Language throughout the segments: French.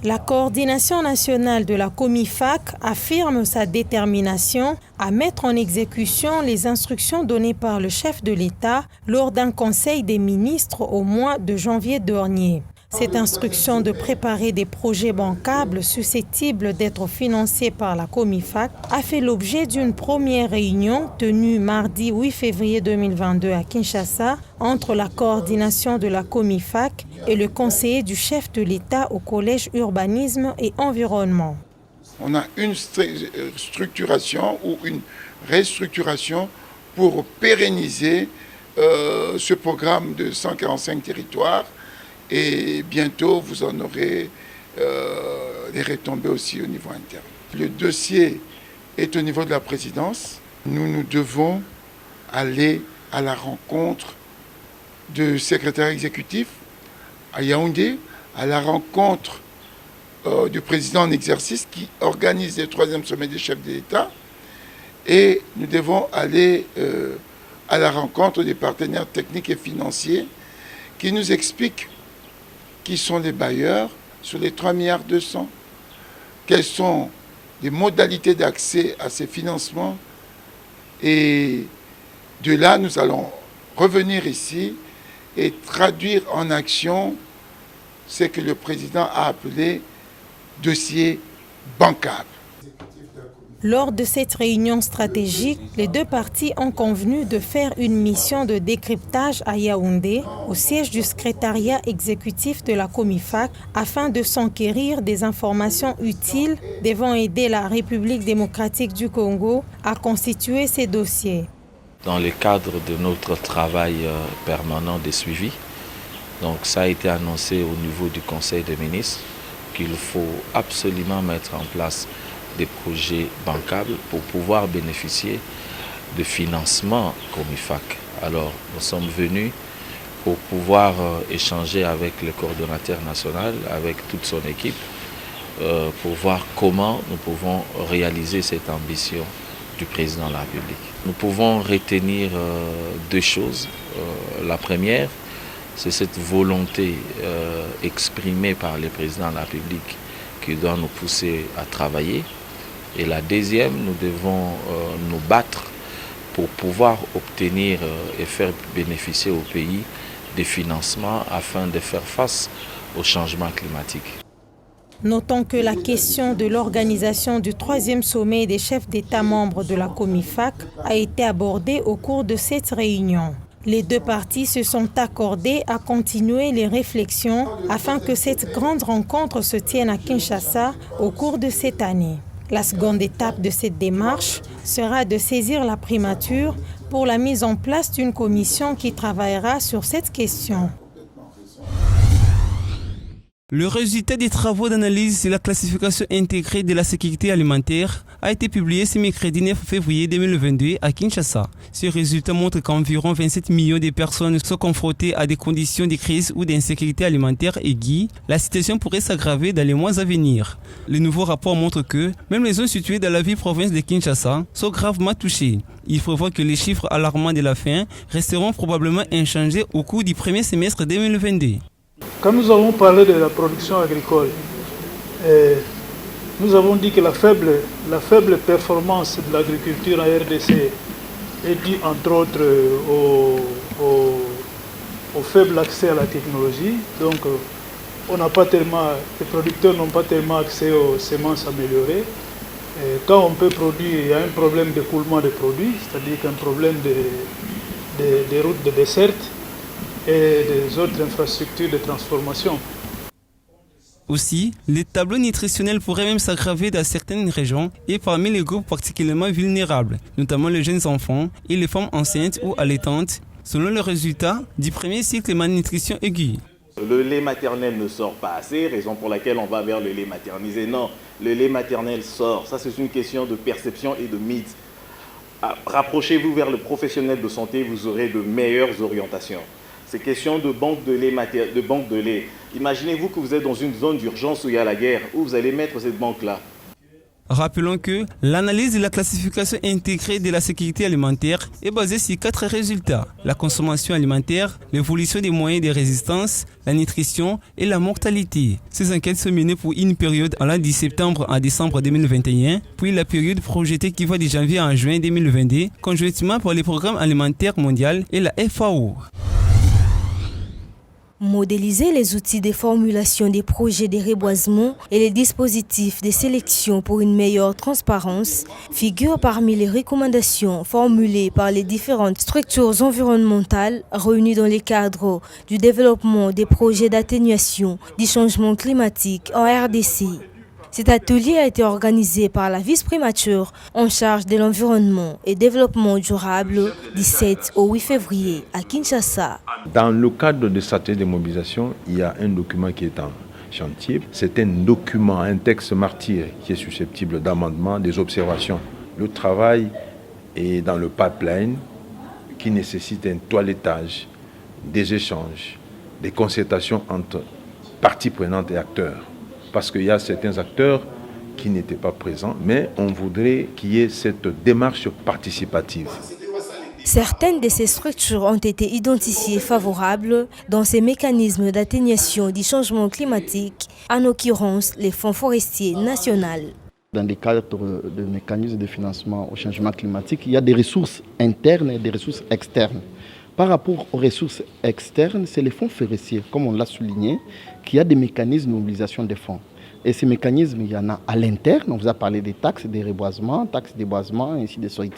La coordination nationale de la Comifac affirme sa détermination à mettre en exécution les instructions données par le chef de l'État lors d'un conseil des ministres au mois de janvier dernier. Cette instruction de préparer des projets bancables susceptibles d'être financés par la Comifac a fait l'objet d'une première réunion tenue mardi 8 février 2022 à Kinshasa entre la coordination de la Comifac et le conseiller du chef de l'État au Collège Urbanisme et Environnement. On a une structuration ou une restructuration pour pérenniser ce programme de 145 territoires. Et bientôt, vous en aurez des retombées aussi au niveau interne. Le dossier est au niveau de la présidence. Nous devons aller à la rencontre du secrétaire exécutif à Yaoundé, à la rencontre du président en exercice qui organise le 3e sommet des chefs de l'État. Et nous devons aller à la rencontre des partenaires techniques et financiers qui nous expliquent qui sont les bailleurs sur les 3,2 milliards, quelles sont les modalités d'accès à ces financements. Et de là, nous allons revenir ici et traduire en action ce que le président a appelé dossier bancable. Lors de cette réunion stratégique, les deux parties ont convenu de faire une mission de décryptage à Yaoundé, au siège du secrétariat exécutif de la Comifac, afin de s'enquérir des informations utiles devant aider la République démocratique du Congo à constituer ces dossiers. Dans le cadre de notre travail permanent de suivi, donc ça a été annoncé au niveau du Conseil des ministres qu'il faut absolument mettre en place des projets bancables pour pouvoir bénéficier de financement Comifac. Alors, nous sommes venus pour pouvoir échanger avec le coordonnateur national, avec toute son équipe, pour voir comment nous pouvons réaliser cette ambition du président de la République. Nous pouvons retenir deux choses. La première, c'est cette volonté exprimée par le président de la République qui doit nous pousser à travailler. Et la deuxième, nous devons nous battre pour pouvoir obtenir et faire bénéficier au pays des financements afin de faire face au changement climatique. Notons que la question de l'organisation du 3e sommet des chefs d'État membres de la Comifac a été abordée au cours de cette réunion. Les deux parties se sont accordées à continuer les réflexions afin que cette grande rencontre se tienne à Kinshasa au cours de cette année. La seconde étape de cette démarche sera de saisir la primature pour la mise en place d'une commission qui travaillera sur cette question. Le résultat des travaux d'analyse sur la classification intégrée de la sécurité alimentaire a été publié ce mercredi 9 février 2022 à Kinshasa. Ce résultat montre qu'environ 27 millions de personnes sont confrontées à des conditions de crise ou d'insécurité alimentaire aiguë. La situation pourrait s'aggraver dans les mois à venir. Le nouveau rapport montre que même les zones situées dans la ville province de Kinshasa sont gravement touchées. Il prévoit que les chiffres alarmants de la faim resteront probablement inchangés au cours du premier semestre 2022. Quand nous avons parlé de la production agricole, nous avons dit que la faible performance de l'agriculture en RDC est due entre autres au faible accès à la technologie. Donc les producteurs n'ont pas tellement accès aux semences améliorées. Et quand on peut produire, il y a un problème d'écoulement des produits, c'est-à-dire qu'un problème des routes de desserte et des autres infrastructures de transformation. Aussi, les tableaux nutritionnels pourraient même s'aggraver dans certaines régions et parmi les groupes particulièrement vulnérables, notamment les jeunes enfants et les femmes enceintes ou allaitantes, selon le résultat du premier cycle de malnutrition aiguë. Le lait maternel ne sort pas assez, raison pour laquelle on va vers le lait maternisé. Non, le lait maternel sort. Ça, c'est une question de perception et de mythe. Rapprochez-vous vers le professionnel de santé, vous aurez de meilleures orientations. C'est question de banque de lait, Imaginez-vous que vous êtes dans une zone d'urgence où il y a la guerre, où vous allez mettre cette banque-là. Rappelons que l'analyse de la classification intégrée de la sécurité alimentaire est basée sur 4 résultats: la consommation alimentaire, l'évolution des moyens de résistance, la nutrition et la mortalité. Ces enquêtes sont menées pour une période allant du septembre à décembre 2021, puis la période projetée qui va de janvier à juin 2022, conjointement par le Programme alimentaire mondial et la FAO. Modéliser les outils de formulation des projets de reboisement et les dispositifs de sélection pour une meilleure transparence figurent parmi les recommandations formulées par les différentes structures environnementales réunies dans le cadre du développement des projets d'atténuation du changement climatique en RDC. Cet atelier a été organisé par la vice-primature en charge de l'environnement et développement durable du 7 au 8 février à Kinshasa. Dans le cadre de cet atelier de mobilisation, il y a un document qui est en chantier. C'est un document, un texte martyr qui est susceptible d'amendement, des observations. Le travail est dans le pipeline qui nécessite un toilettage, des échanges, des concertations entre parties prenantes et acteurs. Parce qu'il y a certains acteurs qui n'étaient pas présents, mais on voudrait qu'il y ait cette démarche participative. Certaines de ces structures ont été identifiées favorables dans ces mécanismes d'atténuation du changement climatique, en l'occurrence les fonds forestiers nationaux. Dans le cadre de mécanismes de financement au changement climatique, il y a des ressources internes et des ressources externes. Par rapport aux ressources externes, c'est les fonds forestiers, comme on l'a souligné, qu'il y a des mécanismes de mobilisation des fonds. Et ces mécanismes, il y en a à l'interne, on vous a parlé des taxes, des reboisements, taxes de boisement, et ainsi de suite.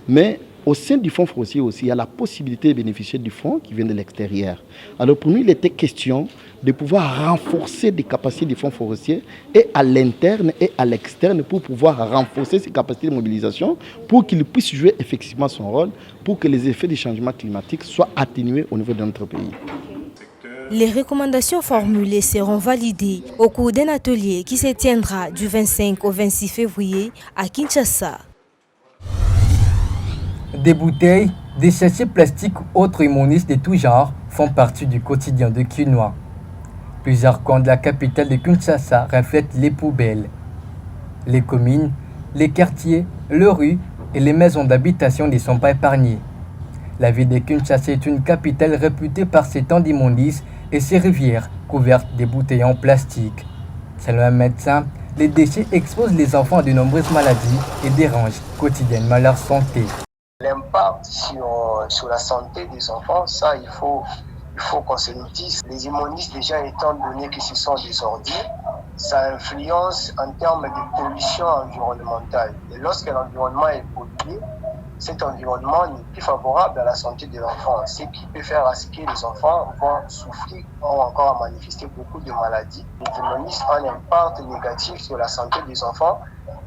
Mais au sein du fonds forestier aussi, il y a la possibilité de bénéficier du fonds qui vient de l'extérieur. Alors pour nous, il était question de pouvoir renforcer des capacités du fonds forestier et à l'interne et à l'externe pour pouvoir renforcer ces capacités de mobilisation pour qu'il puisse jouer effectivement son rôle, pour que les effets du changement climatique soient atténués au niveau de notre pays. Les recommandations formulées seront validées au cours d'un atelier qui se tiendra du 25 au 26 février à Kinshasa. Des bouteilles, des sachets plastiques ou autres immondices de tout genre font partie du quotidien de Kinois. Plusieurs coins de la capitale de Kinshasa reflètent les poubelles. Les communes, les quartiers, les rues et les maisons d'habitation ne sont pas épargnés. La ville de Kinshasa est une capitale réputée par ses temps d'immondices et ses rivières couvertes de bouteilles en plastique. Selon un médecin, les déchets exposent les enfants à de nombreuses maladies et dérangent quotidiennement leur santé. L'impact sur la santé des enfants, ça il faut qu'on se le dise. Les immondices, déjà étant donné que ce sont des ordures, ça influence en termes de pollution environnementale. Et lorsque l'environnement est pollué, cet environnement n'est plus favorable à la santé de l'enfant. Ce qui peut faire à ce que les enfants vont souffrir ou encore manifester beaucoup de maladies. Les immondices ont un impact négatif sur la santé des enfants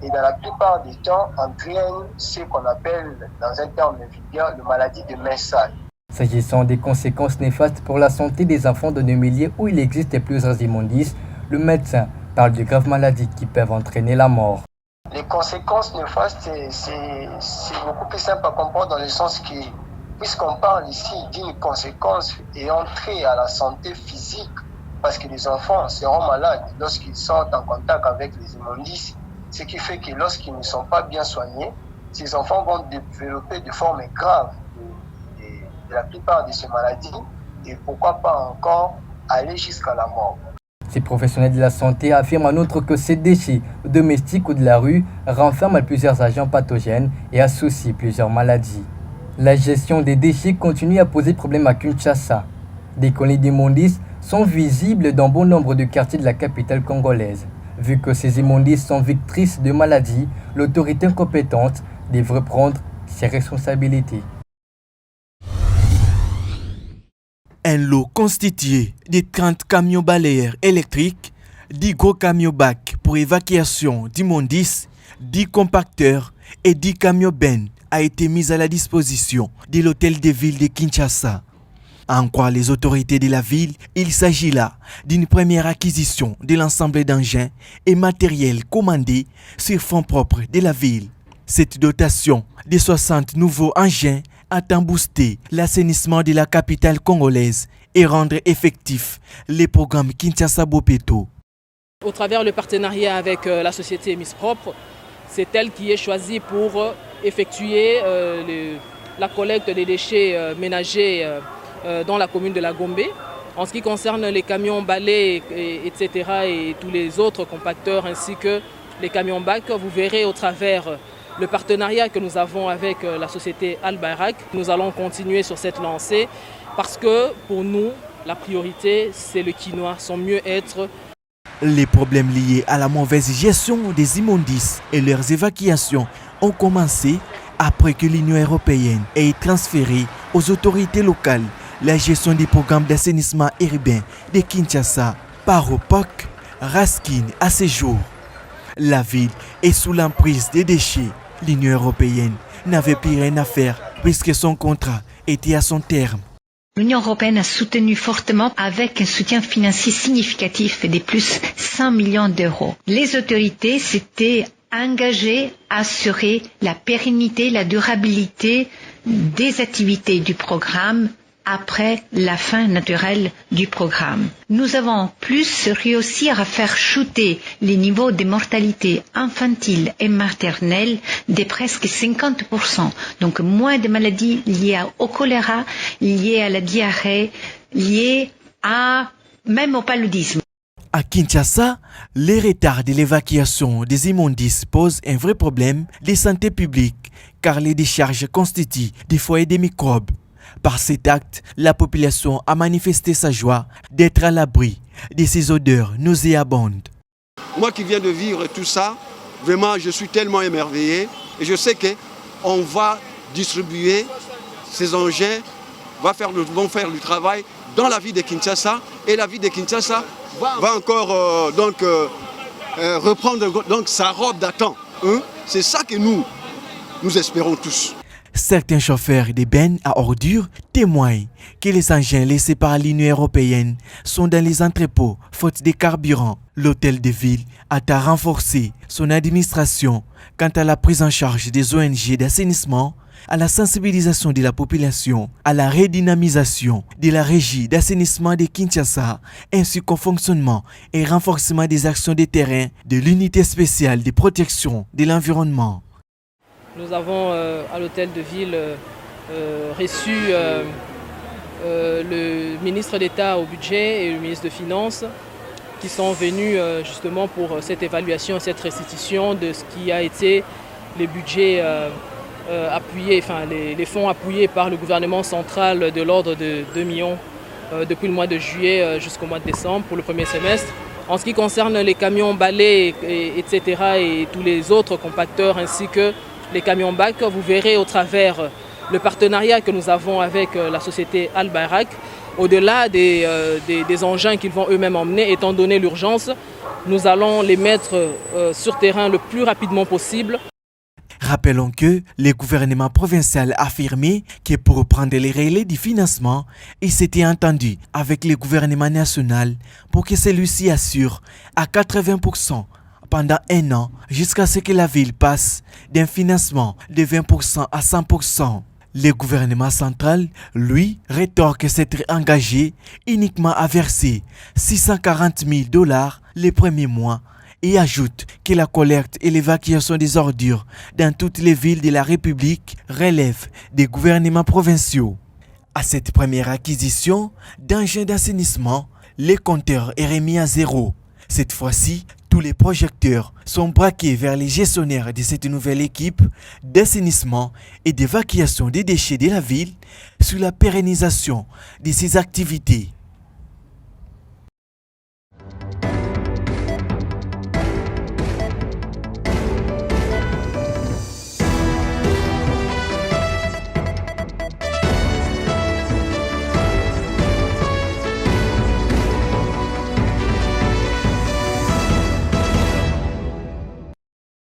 et dans la plupart des temps entraînent ce qu'on appelle, dans un terme vulgaire, la maladie de Mensah. S'agissant des conséquences néfastes pour la santé des enfants de nos milieux où il existe plusieurs immondices, le médecin parle de graves maladies qui peuvent entraîner la mort. Les conséquences néfastes, c'est beaucoup plus simple à comprendre dans le sens que, puisqu'on parle ici d'une conséquence ayant trait à la santé physique, parce que les enfants seront malades lorsqu'ils sont en contact avec les immondices, ce qui fait que lorsqu'ils ne sont pas bien soignés, ces enfants vont développer de formes graves de la plupart de ces maladies et pourquoi pas encore aller jusqu'à la mort. Ces professionnels de la santé affirment en outre que ces déchets domestiques ou de la rue renferment plusieurs agents pathogènes et associent plusieurs maladies. La gestion des déchets continue à poser problème à Kinshasa. Des colonies d'immondices sont visibles dans bon nombre de quartiers de la capitale congolaise. Vu que ces immondices sont victimes de maladies, l'autorité compétente devrait prendre ses responsabilités. Un lot constitué de 30 camions balayeurs électriques, 10 gros camions bacs pour évacuation d'immondices, 10 compacteurs et 10 camions bennes a été mis à la disposition de l'hôtel de ville de Kinshasa. À en croire les autorités de la ville, il s'agit là d'une première acquisition de l'ensemble d'engins et matériel commandés sur fonds propres de la ville. Cette dotation de 60 nouveaux engins attend booster l'assainissement de la capitale congolaise et rendre effectif les programmes Kinshasa Bopeto. Au travers le partenariat avec la société Miss Propre, c'est elle qui est choisie pour effectuer la collecte des déchets ménagers dans la commune de la Gombe. En ce qui concerne les camions balais, etc. et tous les autres compacteurs ainsi que les camions bacs, vous verrez au travers le partenariat que nous avons avec la société Al Bayrak. Nous allons continuer sur cette lancée parce que pour nous, la priorité, c'est le quinoa, son mieux-être. Les problèmes liés à la mauvaise gestion des immondices et leurs évacuations ont commencé après que l'Union européenne ait transféré aux autorités locales la gestion des programmes d'assainissement urbain de Kinshasa par OPOC, Raskin à ce jour. La ville est sous l'emprise des déchets. L'Union européenne n'avait plus rien à faire puisque son contrat était à son terme. L'Union européenne a soutenu fortement avec un soutien financier significatif de plus 100 millions d'euros. Les autorités s'étaient engagées à assurer la pérennité, la durabilité des activités du programme après la fin naturelle du programme. Nous avons en plus réussi à faire chuter les niveaux de mortalité infantile et maternelle de presque 50%. Donc moins de maladies liées au choléra, liées à la diarrhée, liées même au paludisme. À Kinshasa, les retards de l'évacuation des immondices posent un vrai problème de santé publique car les décharges constituent des foyers de microbes. Par cet acte, la population a manifesté sa joie d'être à l'abri de ces odeurs nauséabondes. Moi qui viens de vivre tout ça, vraiment je suis tellement émerveillé et je sais qu'on va distribuer ces engins, vont faire du travail dans la ville de Kinshasa et la ville de Kinshasa va encore reprendre donc, sa robe d'attente. C'est ça que nous espérons tous. Certains chauffeurs des bennes à ordures témoignent que les engins laissés par l'Union européenne sont dans les entrepôts faute de carburant. L'hôtel de ville a renforcé son administration quant à la prise en charge des ONG d'assainissement, à la sensibilisation de la population, à la redynamisation de la régie d'assainissement de Kinshasa, ainsi qu'au fonctionnement et renforcement des actions de terrain de l'unité spéciale de protection de l'environnement. Nous avons à l'hôtel de ville reçu le ministre d'État au budget et le ministre de Finances qui sont venus justement pour cette évaluation, cette restitution de ce qui a été les budgets appuyés, enfin les fonds appuyés par le gouvernement central de l'ordre de 2 millions depuis le mois de juillet jusqu'au mois de décembre pour le premier semestre. En ce qui concerne les camions balais, etc. et tous les autres compacteurs ainsi que les camions bacs, vous verrez au travers le partenariat que nous avons avec la société Al Bayrak. Au-delà des engins qu'ils vont eux-mêmes emmener, étant donné l'urgence, nous allons les mettre sur terrain le plus rapidement possible. Rappelons que le gouvernement provincial a affirmé que pour prendre les relais du financement, il s'était entendu avec le gouvernement national pour que celui-ci assure à 80% pendant 1 an jusqu'à ce que la ville passe d'un financement de 20% à 100%. Le gouvernement central, lui, rétorque s'être engagé uniquement à verser $640,000 les premiers mois et ajoute que la collecte et l'évacuation des ordures dans toutes les villes de la République relèvent des gouvernements provinciaux. À cette première acquisition d'engins d'assainissement, le compteur est remis à zéro. Cette fois-ci, tous les projecteurs sont braqués vers les gestionnaires de cette nouvelle équipe d'assainissement et d'évacuation des déchets de la ville sur la pérennisation de ces activités.